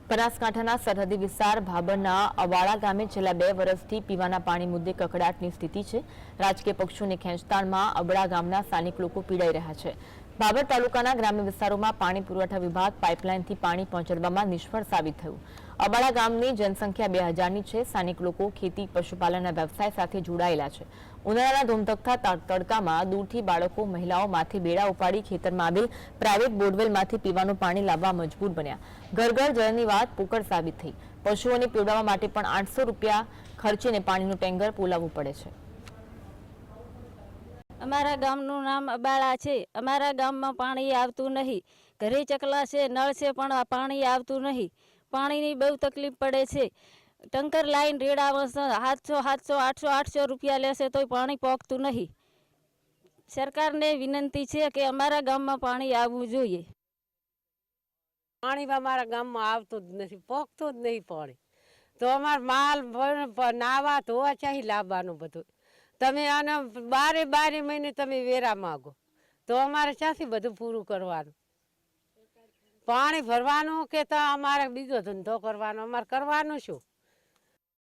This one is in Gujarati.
બનાસકાંઠાના સરહદી વિસ્તાર ભાબરના અવાડા ગામે છેલ્લા 2 વર્ષથી પીવાના પાણી મુદ્દે કકડાટની સ્થિતિ છે। રાજકીય પક્ષોની ખેંચતાણમાં અબડા ગામના સ્થાનિક લોકો પીડાઈ રહ્યા છે। ભાબર તાલુકાના ગ્રામ્ય વિસ્તારોમાં પાણી પુરવઠા વિભાગ પાઇપલાઇનથી પાણી પહોંચાડવામાં નિષ્ફળ સાબિત થયું। અબાડા ગામની જનસંખ્યા 2000ની છે। સ્થાનિક લોકો ખેતી પશુપાલનના વ્યવસાય સાથે જોડાયેલા છે। ઉનાળાના ધોમધખતા તડકામાં દૂરથી બાળકો મહિલાઓ માથે બેડા ઉપાડી ખેતરમાં આવેલ પ્રાઇવેટ બોરવેલમાંથી પીવાનું પાણી લાવવા મજબૂર બન્યા। ઘર ઘર જળની વાત પોકળ સાબિત થઈ। પશુઓને પીવડાવવા માટે પણ 800 રૂપિયા ખર્ચીને પાણીનું ટેન્કર પોલાવવું પડે છે। અમારા ગામનું નામ અબાળા છે। અમારા ગામમાં પાણી આવતું નહીં। ઘરે ચકલા છે, નળ છે, પણ પાણી આવતું નહીં। પાણીની બહુ તકલીફ પડે છે। ટંકર લાઈન રેડાવે છે, 700 700 800 800 રૂપિયા લેશે તોય પાણી પોકતું નહીં। સરકારને વિનંતી છે કે અમારા ગામમાં પાણી આવવું જોઈએ। પાણી અમારા ગામમાં આવતું જ નથી, પોકતું જ નહીં પાણી। તો અમાર માલ નાવા ધોવા ચાહી લાવવાનું બધું। તમે આને 12 મહિને તમે વેરા માગો તો અમારે ક્યાંથી બધું પૂરું કરવાનું? પાણી ભરવાનું કે તો અમારે બીજો ધંધો કરવાનો? અમારે કરવાનું શું?